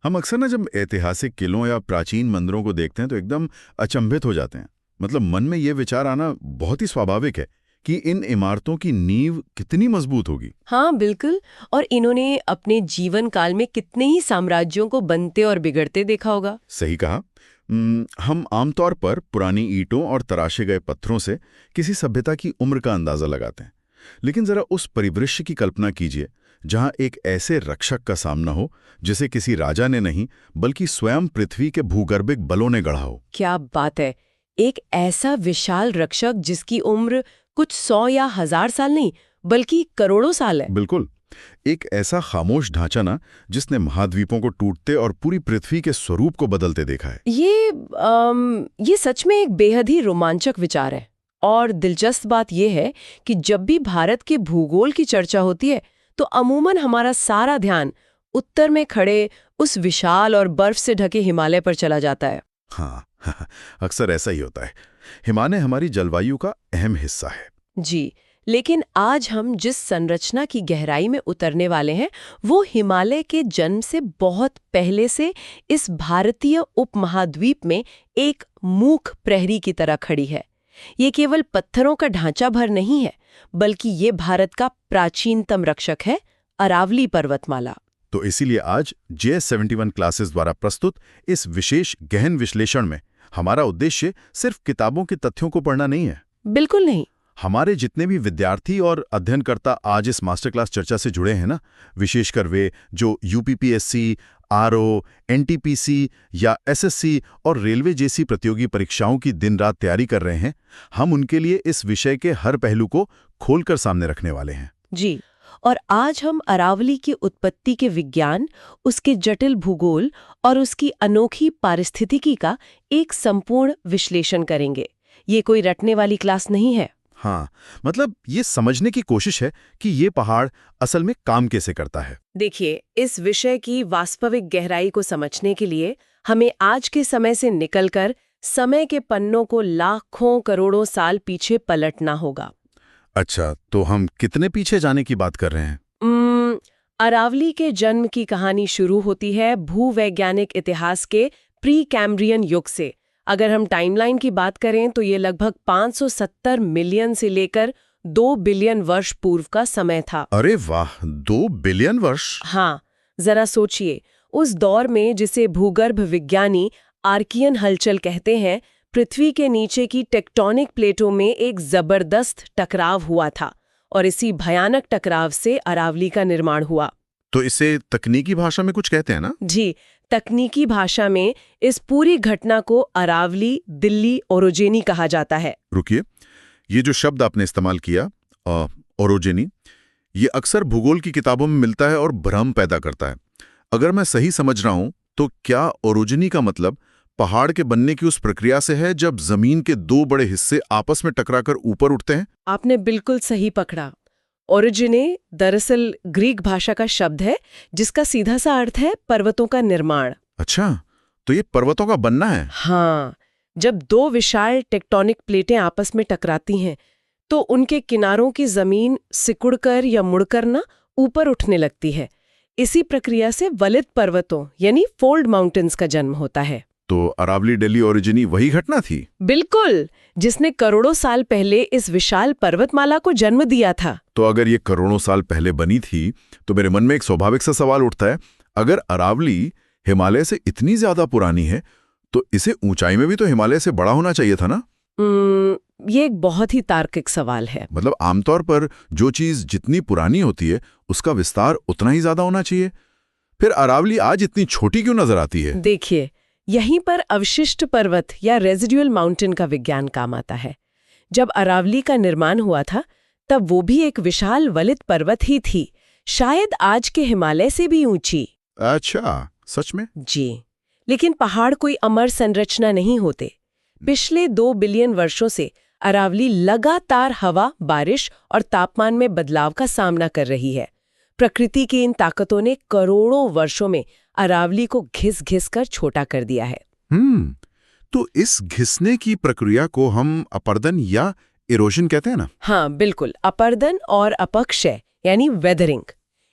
हम अक्सर ना जब ऐतिहासिक किलों या प्राचीन मंदिरों को देखते हैं तो एकदम अचंभित हो जाते हैं। मतलब मन में ये विचार आना बहुत ही स्वाभाविक है कि इन इमारतों की नींव कितनी मजबूत होगी। हाँ बिल्कुल। और इन्होंने अपने जीवन काल में कितने ही साम्राज्यों को बनते और बिगड़ते देखा होगा। सही कहा। हम आमतौर पर पुरानी ईंटों और तराशे गए पत्थरों से किसी सभ्यता की उम्र का अंदाजा लगाते हैं, लेकिन जरा उस परिदृश्य की कल्पना कीजिए जहां एक ऐसे रक्षक का सामना हो जिसे किसी राजा ने नहीं बल्कि स्वयं पृथ्वी के भूगर्भिक बलों ने गढ़ा हो। क्या बात है! एक ऐसा विशाल रक्षक जिसकी उम्र कुछ 100 या 1000 साल नहीं बल्कि करोड़ों साल है। बिल्कुल। एक ऐसा खामोश ढांचा ना जिसने महाद्वीपों को टूटते और पूरी पृथ्वी के स्वरूप को बदलते देखा है। ये सच में एक बेहद ही रोमांचक विचार है। और दिलचस्प बात यह है कि जब भी भारत के भूगोल की चर्चा होती है तो अमूमन हमारा सारा ध्यान उत्तर में खड़े उस विशाल और बर्फ से ढके हिमालय पर चला जाता है। हाँ, अक्सर ऐसा ही होता है। हिमालय हमारी जलवायु का अहम हिस्सा है। जी, लेकिन आज हम जिस संरचना की गहराई में उतरने वाले हैं वो हिमालय के जन्म से बहुत पहले से इस भारतीय उपमहाद्वीप में एक मूक प्रहरी की तरह खड़ी है। ये केवल पत्थरों का ढांचा भर नहीं है, बल्कि ये भारत का प्राचीनतम रक्षक है, अरावली पर्वतमाला। तो इसीलिए आज JS71 क्लासेस द्वारा प्रस्तुत इस विशेष गहन विश्लेषण में हमारा उद्देश्य सिर्फ किताबों के तथ्यों को पढ़ना नहीं है। बिल्कुल नहीं। हमारे जितने भी विद्यार्थी और अध्ययनकर्ता आज इस मास्टर क्लास चर्चा से जुड़े हैं ना, विशेषकर वे जो UPPSC, RO, NTPC या SSC और रेलवे जैसी प्रतियोगी परीक्षाओं की दिन रात तैयारी कर रहे हैं, हम उनके लिए इस विषय के हर पहलू को खोलकर सामने रखने वाले हैं। जी, और आज हम अरावली की उत्पत्ति के विज्ञान, उसके जटिल भूगोल और उसकी अनोखी पारिस्थितिकी का एक संपूर्ण विश्लेषण करेंगे। ये कोई रटने वाली क्लास नहीं है। हाँ, मतलब ये समझने की कोशिश है कि ये पहाड़ असल में काम कैसे करता है। देखिए, इस विषय की वास्तविक गहराई को समझने के लिए हमें आज के समय से निकलकर समय के पन्नों को लाखों करोड़ों साल पीछे पलटना होगा। अच्छा, तो हम कितने पीछे जाने की बात कर रहे हैं? अरावली के जन्म की कहानी शुरू होती है भूवैज्ञानिक इतिहास के प्री कैम्ब्रियन युग से। अगर हम टाइमलाइन की बात करें तो ये लगभग 570 मिलियन से लेकर 2 बिलियन वर्ष पूर्व का समय था। अरे वाह, 2 बिलियन वर्ष! हाँ, जरा सोचिए, उस दौर में जिसे भूगर्भ विज्ञानी आर्कियन हलचल कहते हैं, पृथ्वी के नीचे की टेक्टोनिक प्लेटों में एक जबरदस्त टकराव हुआ था और इसी भयानक टकराव से अरावली का निर्माण हुआ। तो इसे तकनीकी भाषा में कुछ कहते हैं ना? जी, तकनीकी भाषा में इस पूरी घटना को अरावली दिल्ली ओरोजेनी कहा जाता है। रुकिए, ये जो शब्द आपने इस्तेमाल किया ओरोजेनी, ये अक्सर भूगोल की किताबों में मिलता है और भ्रम पैदा करता है। अगर मैं सही समझ रहा हूं तो क्या ओरोजेनी का मतलब पहाड़ के बनने की उस प्रक्रिया से है जब जमीन के 2 बड़े हिस्से आपस में टकराकर ऊपर उठते हैं? आपने बिल्कुल सही पकड़ा। ओरिजिने दरअसल ग्रीक भाषा का शब्द है जिसका सीधा सा अर्थ है पर्वतों का निर्माण। अच्छा, तो ये पर्वतों का बनना है? हाँ, जब 2 विशाल टेक्टोनिक प्लेटें आपस में टकराती हैं तो उनके किनारों की जमीन सिकुड़कर या मुड़कर ना ऊपर उठने लगती है। इसी प्रक्रिया से वलित पर्वतों यानी फोल्ड माउंटेन्स का जन्म होता है। तो अरावली दिल्ली ओरिजिनी वही घटना थी? बिल्कुल, जिसने करोड़ों साल पहले इस विशाल पर्वतमाला को जन्म दिया था। तो अगर ये करोड़ों साल पहले बनी थी तो मेरे मन में एक स्वाभाविक सा सवाल उठता है, अगर अरावली हिमालय से इतनी ज्यादा पुरानी है तो इसे ऊंचाई में भी तो हिमालय से बड़ा होना चाहिए था ना? ये एक बहुत ही तार्किक सवाल है। मतलब आमतौर पर जो चीज जितनी पुरानी होती है उसका विस्तार उतना ही ज्यादा होना चाहिए। फिर अरावली आज इतनी छोटी क्यों नजर आती है? देखिए, यहीं पर अवशिष्ट पर्वत या रेजिडुअल माउंटेन का विज्ञान काम आता है। जब अरावली का निर्माण हुआ था तब वो भी एक विशाल वलित पर्वत ही थी, शायद आज के हिमालय से भी ऊंची। अच्छा, सच में? जी, लेकिन पहाड़ कोई अमर संरचना नहीं होते। पिछले 2 बिलियन वर्षों से अरावली लगातार हवा, बारिश और तापमान में बदलाव का सामना कर रही है। प्रकृति की इन ताकतों ने करोड़ों वर्षों में अरावली को घिस-घिस कर छोटा कर दिया है। तो इस घिसने की प्रक्रिया को हम अपरदन या इरोजन कहते हैं ना? हाँ बिल्कुल, अपरदन और अपक्षय यानी वेदरिंग।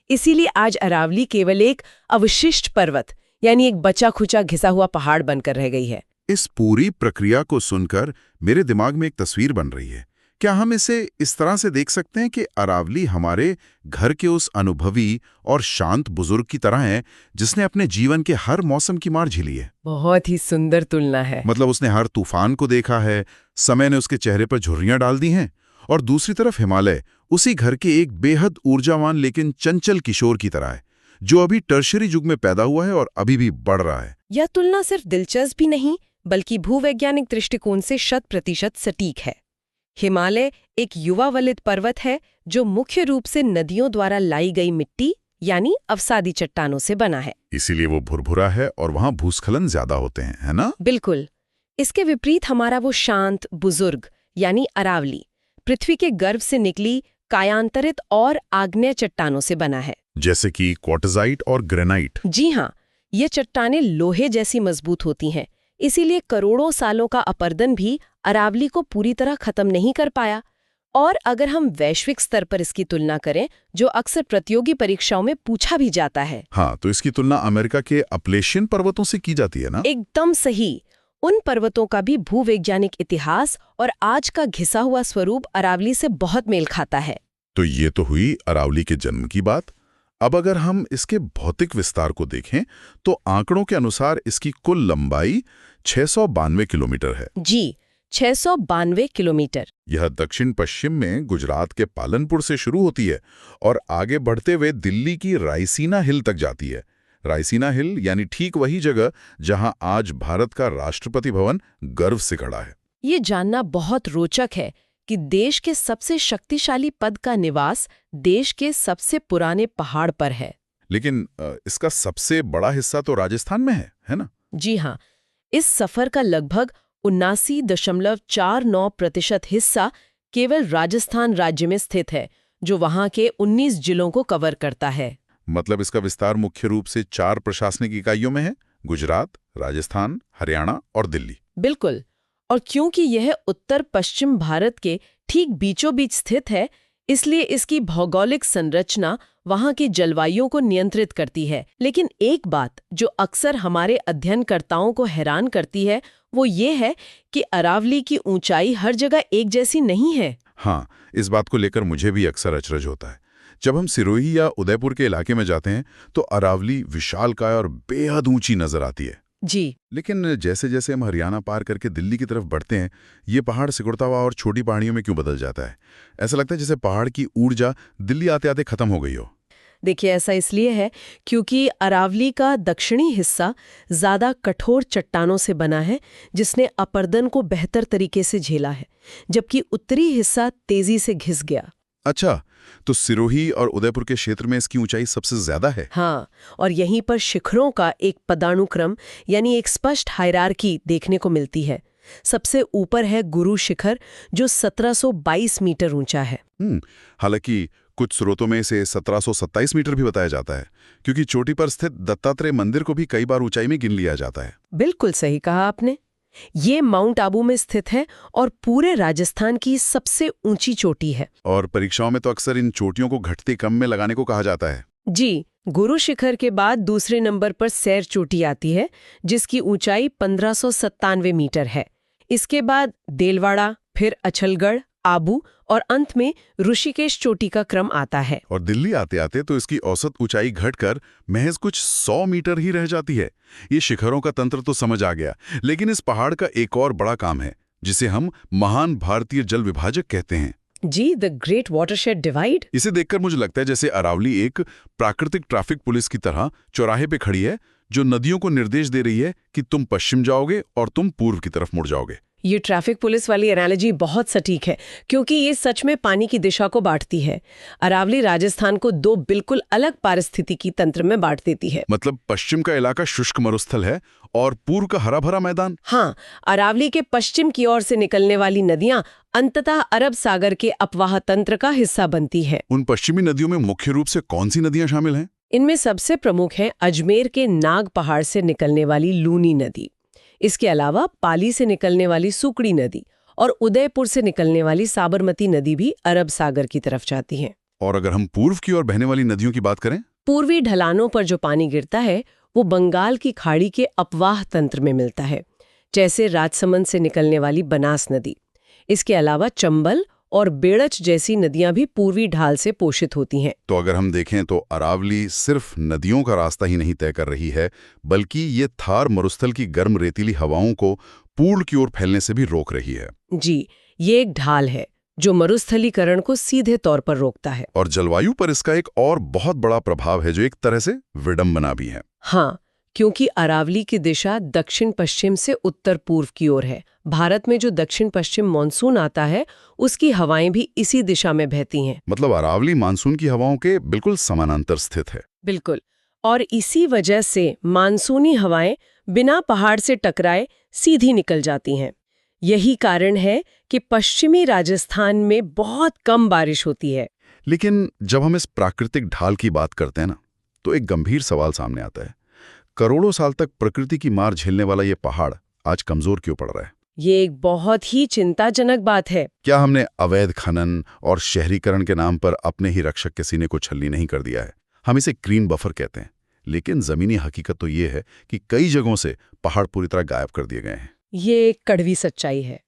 इसीलिए आज अरावली केवल एक अवशिष्ट पर्वत यानी एक बचा खुचा घिसा हुआ पहाड़ बनकर रह गई है। इस पूरी प्रक्रिया को सुनकर मेरे दिमाग में एक तस्वीर बन रही है। क्या हम इसे इस तरह से देख सकते हैं कि अरावली हमारे घर के उस अनुभवी और शांत बुजुर्ग की तरह है जिसने अपने जीवन के हर मौसम की मार झेली है? बहुत ही सुंदर तुलना है। मतलब उसने हर तूफान को देखा है, समय ने उसके चेहरे पर झुर्रियां डाल दी हैं, और दूसरी तरफ हिमालय उसी घर के एक बेहद ऊर्जावान लेकिन चंचल किशोर की तरह है, जो अभी टर्शियरी युग में पैदा हुआ है और अभी भी बढ़ रहा है। यह तुलना सिर्फ दिलचस्प भी नहीं बल्कि भूवैज्ञानिक दृष्टिकोण से 100% सटीक है। हिमालय एक युवा वलित पर्वत है जो मुख्य रूप से नदियों द्वारा लाई गई मिट्टी यानी अवसादी चट्टानों से बना है। इसीलिए वो भुरभुरा है और वहां भूस्खलन ज्यादा होते हैं, है ना? बिल्कुल। इसके विपरीत हमारा वो शांत बुजुर्ग यानी अरावली पृथ्वी के गर्भ से निकली कायांतरित और आग्नेय चट्टानों से बना है, जैसे कि क्वार्टजाइट और ग्रेनाइट। जी हाँ, ये चट्टानें लोहे जैसी मजबूत होती हैं, इसीलिए करोड़ों सालों का अपरदन भी अरावली को पूरी तरह खत्म नहीं कर पाया। और अगर हम वैश्विक स्तर पर इसकी तुलना करें, जो अक्सर प्रतियोगी परीक्षाओं में पूछा भी जाता है। हाँ, तो इसकी तुलना अमेरिका के अपलेशियन पर्वतों से की जाती है ना? एकदम सही। उन पर्वतों का भी भूवैज्ञानिक इतिहास और आज का घिसा हुआ स्वरूप अरावली से बहुत मेल खाता है। तो ये तो हुई अरावली के जन्म की बात। अब अगर हम इसके भौतिक विस्तार को देखें तो आंकड़ों के अनुसार इसकी कुल लंबाई 692 किलोमीटर है। जी, 692 किलोमीटर। यह दक्षिण पश्चिम में गुजरात के पालनपुर से शुरू होती है और आगे बढ़ते हुए दिल्ली की रायसीना हिल तक जाती है। रायसीना हिल यानी ठीक वही जगह जहां आज भारत का राष्ट्रपति भवन गर्व से खड़ा है। ये जानना बहुत रोचक है कि देश के सबसे शक्तिशाली पद का निवास देश के सबसे पुराने पहाड़ पर है। लेकिन इसका सबसे बड़ा हिस्सा तो राजस्थान में है ना? जी हाँ, इस सफर का लगभग 79.49% हिस्सा केवल राजस्थान राज्य में स्थित है, जो वहां के 19 जिलों को कवर करता है। मतलब इसका विस्तार मुख्य रूप से 4 प्रशासनिक इकाइयों में है: गुजरात, राजस्थान, हरियाणा और दिल्ली। बिल्कुल। और क्योंकि यह उत्तर पश्चिम भारत के ठीक बीचों बीच स्थित है, इसलिए इसकी भौगोलिक संरचना वहां की जलवायु को नियंत्रित करती है। लेकिन एक बात जो अक्सर हमारे अध्ययनकर्ताओं को हैरान करती है, वो ये है कि अरावली की ऊंचाई हर जगह एक जैसी नहीं है। हाँ, इस बात को लेकर मुझे भी अक्सर अचरज होता है। जब हम सिरोही या उदयपुर के इलाके में जाते हैं तो अरावली विशालकाय और बेहद ऊंची नजर आती है। जी। लेकिन जैसे जैसे हम हरियाणा पार करके दिल्ली की तरफ बढ़ते हैं, ये पहाड़ सिकुड़ता हुआ और छोटी पहाड़ियों में क्यों बदल जाता है? ऐसा लगता है जैसे पहाड़ की ऊर्जा दिल्ली आते आते खत्म हो गई हो। देखिए, ऐसा इसलिए है क्योंकि अरावली का दक्षिणी हिस्सा ज्यादा कठोर चट्टानों से बना है, जिसने अपरदन को बेहतर तरीके से झेला है, जबकि उत्तरी हिस्सा तेजी से घिस गया। अच्छा, तो सिरोही और उदयपुर के क्षेत्र में इसकी ऊंचाई सबसे ज्यादा है। हाँ, और यहीं पर शिखरों का एक पदानुक्रम यानी एक स्पष्ट हायरार्की देखने को मिलती है। सबसे ऊपर है गुरु शिखर, जो 1722 मीटर ऊंचा है। हालांकि कुछ स्रोतों में इसे 1727 मीटर भी बताया जाता है, क्योंकि चोटी पर स्थित दत्तात्रेय मंदिर को भी कई बार ऊंचाई में गिन लिया जाता है। बिल्कुल सही कहा आपने। ये माउंट आबू में स्थित है और पूरे राजस्थान की सबसे ऊंची चोटी है। और परीक्षाओं में तो अक्सर इन चोटियों को घटते क्रम में लगाने को कहा जाता है। जी, गुरु शिखर के बाद दूसरे नंबर पर सैर चोटी आती है, जिसकी ऊंचाई 1597 मीटर है। इसके बाद देलवाड़ा, फिर अछलगढ़, आबू और अंत में ऋषिकेश चोटी का क्रम आता है। और दिल्ली आते आते तो इसकी औसत ऊंचाई घटकर महज कुछ 100 मीटर ही रह जाती है। ये शिखरों का तंत्र तो समझ आ गया, लेकिन इस पहाड़ का एक और बड़ा काम है, जिसे हम महान भारतीय जल विभाजक कहते हैं। जी, द ग्रेट वाटरशेड डिवाइड। इसे देखकर मुझे लगता है जैसे अरावली एक प्राकृतिक ट्रैफिक पुलिस की तरह चौराहे पे खड़ी है, जो नदियों को निर्देश दे रही है कि तुम पश्चिम जाओगे और तुम पूर्व की तरफ मुड़ जाओगे। ये ट्रैफिक पुलिस वाली एनालॉजी बहुत सटीक है, क्योंकि ये सच में पानी की दिशा को बांटती है। अरावली राजस्थान को 2 बिल्कुल अलग पारिस्थितिकी तंत्र में बांट देती है। मतलब पश्चिम का इलाका शुष्क मरुस्थल है और पूर्व का हरा भरा मैदान। हाँ, अरावली के पश्चिम की ओर से निकलने वाली नदियां अंततः अरब सागर के अपवाह तंत्र का हिस्सा बनती है। उन पश्चिमी नदियों में मुख्य रूप से कौन सी नदियां शामिल हैं? इनमें सबसे प्रमुख है अजमेर के नाग पहाड़ से निकलने वाली लूनी नदी। इसके अलावा पाली से निकलने वाली सुकड़ी नदी और उदयपुर से निकलने वाली साबरमती नदी भी अरब सागर की तरफ जाती हैं। और अगर हम पूर्व की ओर बहने वाली नदियों की बात करें, पूर्वी ढलानों पर जो पानी गिरता है वो बंगाल की खाड़ी के अपवाह तंत्र में मिलता है, जैसे राजसमंद से निकलने वाली बनास नदी। इसके अलावा चंबल और बेड़च जैसी नदियां भी पूर्वी ढाल से पोषित होती हैं। तो अगर हम देखें तो अरावली सिर्फ नदियों का रास्ता ही नहीं तय कर रही है, बल्कि ये थार मरुस्थल की गर्म रेतीली हवाओं को पूर्व की ओर फैलने से भी रोक रही है। जी, ये एक ढाल है जो मरुस्थलीकरण को सीधे तौर पर रोकता है। और जलवायु पर इसका एक और बहुत बड़ा प्रभाव है, जो एक तरह से विडंबना भी है। हाँ, क्योंकि अरावली की दिशा दक्षिण पश्चिम से उत्तर पूर्व की ओर है। भारत में जो दक्षिण पश्चिम मानसून आता है, उसकी हवाएं भी इसी दिशा में बहती हैं। मतलब अरावली मानसून की हवाओं के बिल्कुल समानांतर स्थित है। बिल्कुल। और इसी वजह से मानसूनी हवाएं बिना पहाड़ से टकराए सीधी निकल जाती हैं। यही कारण है कि पश्चिमी राजस्थान में बहुत कम बारिश होती है। लेकिन जब हम इस प्राकृतिक ढाल की बात करते हैं ना, तो एक गंभीर सवाल सामने आता है। करोड़ों साल तक प्रकृति की मार झेलने वाला ये पहाड़ आज कमजोर क्यों पड़ रहा है? ये एक बहुत ही चिंताजनक बात है। क्या हमने अवैध खनन और शहरीकरण के नाम पर अपने ही रक्षक के सीने को छलनी नहीं कर दिया है? हम इसे ग्रीन बफर कहते हैं, लेकिन जमीनी हकीकत तो ये है कि कई जगहों से पहाड़ पूरी तरह गायब कर दिए गए हैं। ये एक कड़वी सच्चाई है।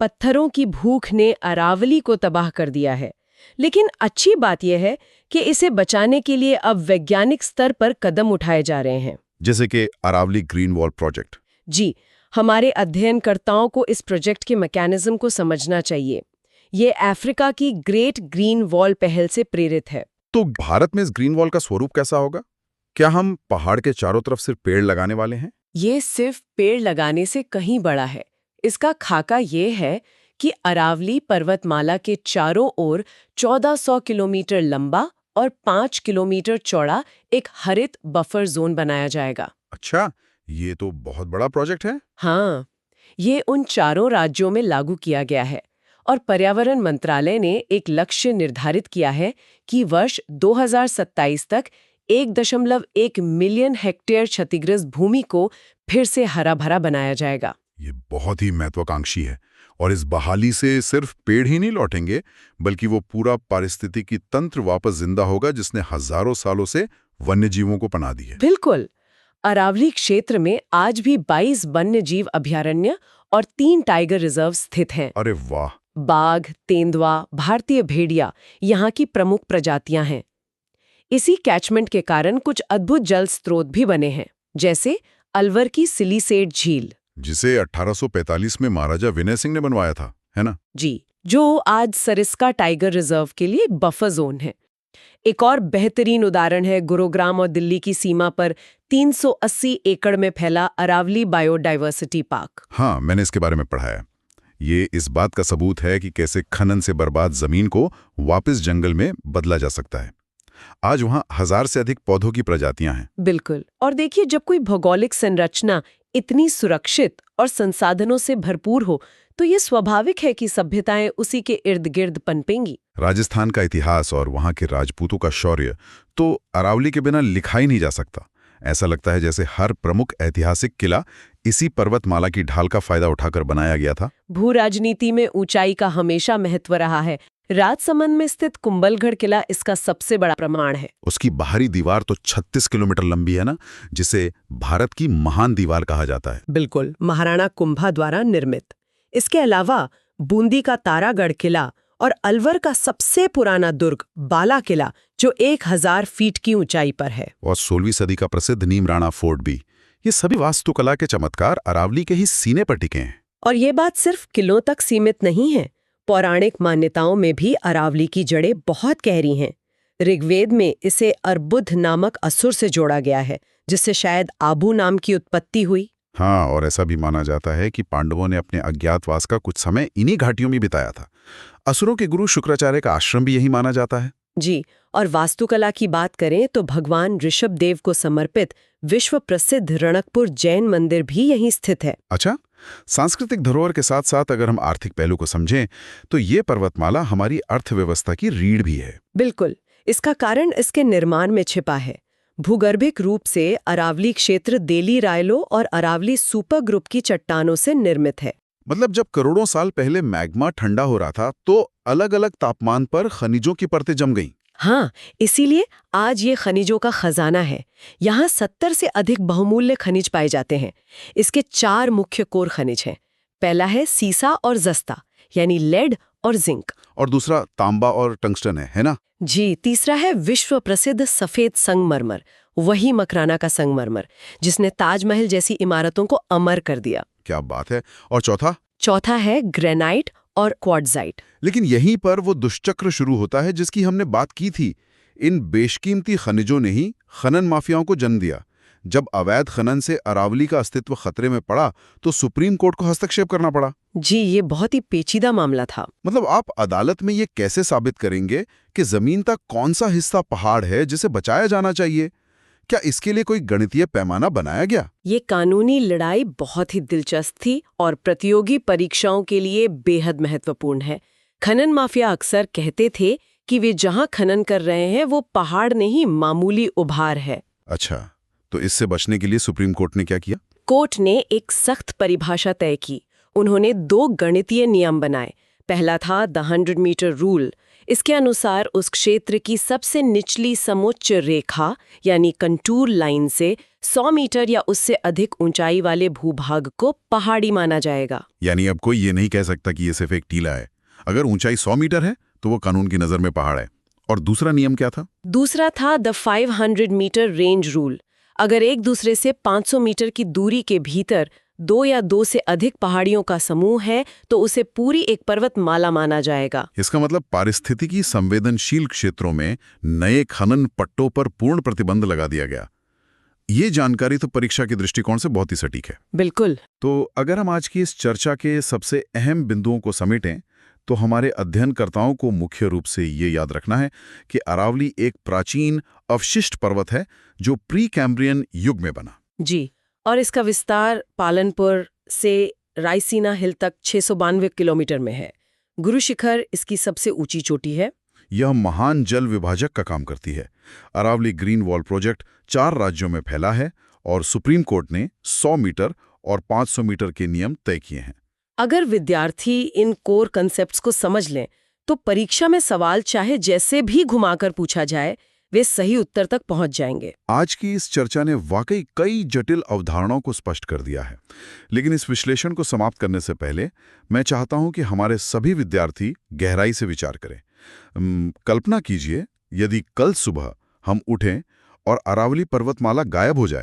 पत्थरों की भूख ने अरावली को तबाह कर दिया है। लेकिन अच्छी बात यह है कि इसे बचाने के लिए अब वैज्ञानिक स्तर पर कदम उठाए जा रहे हैं, जैसे कि अरावली ग्रीन वॉल प्रोजेक्ट। जी, हमारे अध्ययनकर्ताओं को इस प्रोजेक्ट के मैकेनिज्म को समझना चाहिए। ये अफ्रीका की ग्रेट ग्रीन वॉल पहल से प्रेरित है। तो भारत में इस ग्रीन वॉल का स्वरूप कैसा होगा? क्या हम पहाड़ के चारों तरफ सिर्फ पेड़ लगाने वाले हैं? ये सिर्फ पेड़ लगाने से कहीं बड़ा है। इसका खाका ये है कि अरावली पर्वतमाला के चारों ओर 1400 किलोमीटर लंबा और 5 किलोमीटर चौड़ा एक हरित बफर जोन बनाया जाएगा। अच्छा, ये तो बहुत बड़ा प्रोजेक्ट है। हाँ, ये उन चारों राज्यों में लागू किया गया है और पर्यावरण मंत्रालय ने एक लक्ष्य निर्धारित किया है कि वर्ष 2027 तक 1.1 मिलियन हेक्टेयर क्षतिग्रस्त भूमि को फिर से हरा भरा बनाया जाएगा। ये बहुत ही महत्वाकांक्षी है, और इस बहाली से सिर्फ पेड़ ही नहीं लौटेंगे, बल्कि वो पूरा पारिस्थितिकी तंत्र वापस जिंदा होगा जिसने हजारों सालों से वन्य जीवों को पनाह दी है। बिल्कुल। अरावली क्षेत्र में आज भी 22 वन्य जीव अभयारण्य और 3 टाइगर रिजर्व स्थित हैं। अरे वाह! बाघ, तेंदुआ, भारतीय भेड़िया यहाँ की प्रमुख प्रजातियां हैं। इसी कैचमेंट के कारण कुछ अद्भुत जल स्रोत भी बने हैं, जैसे अलवर की सिलीसेट झील, जिसे 1845 में महाराजा विनय सिंह ने बनवाया था, है ना? जी, जो आज सरिस्का टाइगर रिजर्व के लिए बफर जोन है। एक और बेहतरीन उदाहरण है गुरुग्राम और दिल्ली की सीमा पर 380 एकड़ में फैला अरावली बायोडायवर्सिटी पार्क। हाँ, मैंने इसके बारे में पढ़ा है। ये इस बात का सबूत है कि कैसे खनन से बर्बाद जमीन को वापस जंगल में बदला जा सकता है। आज वहाँ 1000 से अधिक पौधों की प्रजातियां हैं। बिल्कुल। और देखिए, जब कोई भौगोलिक संरचना इतनी सुरक्षित और संसाधनों से भरपूर हो, तो ये स्वाभाविक है कि सभ्यताएं उसी के इर्द गिर्द पनपेंगी। राजस्थान का इतिहास और वहाँ के राजपूतों का शौर्य तो अरावली के बिना लिखा ही नहीं जा सकता। ऐसा लगता है जैसे हर प्रमुख ऐतिहासिक किला इसी पर्वतमाला की ढाल का फायदा उठाकर बनाया गया था। भू राजनीति में ऊंचाई का हमेशा महत्व रहा है। राजसमंद में स्थित कुंभलगढ़ किला इसका सबसे बड़ा प्रमाण है। उसकी बाहरी दीवार तो 36 किलोमीटर लंबी है ना, जिसे भारत की महान दीवार कहा जाता है। बिल्कुल, महाराणा कुंभा द्वारा निर्मित। इसके अलावा बूंदी का तारागढ़ किला और अलवर का सबसे पुराना दुर्ग बाला किला, जो 1000 फीट की ऊंचाई पर है, और 16वीं सदी का प्रसिद्ध नीमराणा फोर्ट भी। ये सभी वास्तुकला के चमत्कार अरावली के ही सीने पर टिके हैं। और ये बात सिर्फ किलों तक सीमित नहीं है। पौराणिक मान्यताओं में भी अरावली की जड़ें बहुत गहरी हैं। ऋग्वेद में इसे अर्बुद नामक असुर से जोड़ा गया है, जिससे शायद आबू नाम की उत्पत्ति हुई। हाँ, और ऐसा भी माना जाता है कि पांडवों ने अपने अज्ञातवास का कुछ समय इन्हीं घाटियों में बिताया था। असुरों के गुरु शुक्राचार्य का आश्रम भी यही माना जाता है। जी, और वास्तुकला की बात करें तो भगवान ऋषभदेव को समर्पित विश्व प्रसिद्ध रणकपुर जैन मंदिर भी यहीं स्थित है। अच्छा, सांस्कृतिक धरोहर के साथ साथ अगर हम आर्थिक पहलू को समझें तो ये पर्वतमाला हमारी अर्थव्यवस्था की रीढ़ भी है। बिल्कुल, इसका कारण इसके निर्माण में छिपा है। भूगर्भिक रूप से अरावली क्षेत्र देली रायलो और अरावली सुपर ग्रुप की चट्टानों से निर्मित है। मतलब जब करोड़ों साल पहले मैग्मा ठंडा हो रहा था तो अलग अलग तापमान पर खनिजों की परतें जम गईं। हाँ, इसीलिए आज ये खनिजों का खजाना है। यहाँ 70 से अधिक बहुमूल्य खनिज पाए जाते हैं। इसके 4 मुख्य कोर खनिज हैं। पहला है सीसा और जस्ता, यानी लेड और जिंक। और दूसरा तांबा और टंगस्टन है ना? जी, तीसरा है विश्व प्रसिद्ध सफेद संगमरमर, वही मकराना का संगमरमर, जिसने ताजमहल जैसी इमारतों को अमर कर दिया। क्या बात है। और चौथा? चौथा है ग्रेनाइट और क्वार्ट्जाइट। लेकिन यहीं पर वो दुष्चक्र शुरू होता है जिसकी हमने बात की थी। इन बेशकीमती खनिजों ने ही खनन माफियाओं को जन्म दिया। जब अवैध खनन से अरावली का अस्तित्व खतरे में पड़ा तो सुप्रीम कोर्ट को हस्तक्षेप करना पड़ा। जी, ये बहुत ही पेचीदा मामला था। मतलब आप अदालत में ये कैसे साबित करेंगे कि जमीन का कौन सा हिस्सा पहाड़ है जिसे बचाया जाना चाहिए? क्या इसके लिए कोई गणितीय पैमाना बनाया गया? ये कानूनी लड़ाई बहुत ही दिलचस्प थी और प्रतियोगी परीक्षाओं के लिए बेहद महत्वपूर्ण है। खनन माफिया अक्सर कहते थे कि वे जहां खनन कर रहे हैं वो पहाड़ नहीं, मामूली उभार है। अच्छा, तो इससे बचने के लिए सुप्रीम कोर्ट ने क्या किया? कोर्ट ने एक सख्त परिभाषा तय की। उन्होंने 2 गणितीय नियम बनाए। पहला था द 100 मीटर रूल। इसके अनुसार उस क्षेत्र की सबसे निचली समोच्च रेखा यानी कंटूर लाइन से 100 मीटर या उससे अधिक ऊंचाई वाले भूभाग को पहाड़ी माना जाएगा। यानी अब कोई ये नहीं कह सकता कि ये सिर्फ एक टीला है। अगर ऊंचाई 100 मीटर है तो वो कानून की नजर में पहाड़ है। और दूसरा नियम क्या था? दूसरा था द 500 मीटर रेंज रूल। अगर एक दूसरे से 500 मीटर की दूरी के भीतर 2 या 2 से अधिक पहाड़ियों का समूह है तो उसे पूरी एक पर्वतमाला माना जाएगा। इसका मतलब पारिस्थितिकी संवेदनशील क्षेत्रों में नए खनन पट्टों पर पूर्ण प्रतिबंध लगा दिया गया। ये जानकारी तो परीक्षा के दृष्टिकोण से बहुत ही सटीक है। बिल्कुल। तो अगर हम आज की इस चर्चा के सबसे अहम बिंदुओं को समेटें तो हमारे अध्ययनकर्ताओं को मुख्य रूप से ये याद रखना है कि अरावली एक प्राचीन अवशिष्ट पर्वत है जो प्री कैम्ब्रियन युग में बना। जी, और इसका विस्तार पालनपुर से रायसीना हिल तक 692 किलोमीटर में है। गुरु शिखर इसकी सबसे ऊंची चोटी है। यह महान जल विभाजक का काम करती है। अरावली ग्रीन वॉल प्रोजेक्ट 4 राज्यों में फैला है और सुप्रीम कोर्ट ने 100 मीटर और 500 मीटर के नियम तय किए हैं। अगर विद्यार्थी इन कोर कंसेप्ट्स को समझ लें तो परीक्षा में सवाल चाहे जैसे भी घुमाकर पूछा जाए वे सही उत्तर तक पहुंच जाएंगे। आज की इस चर्चा ने वाकई कई जटिल अवधारणाओं को स्पष्ट कर दिया है। लेकिन इस विश्लेषण को समाप्त करने से पहले मैं चाहता हूं कि हमारे सभी विद्यार्थी गहराई से विचार करें। कल्पना कीजिए यदि कल सुबह हम उठें और अरावली पर्वतमाला गायब हो जाए,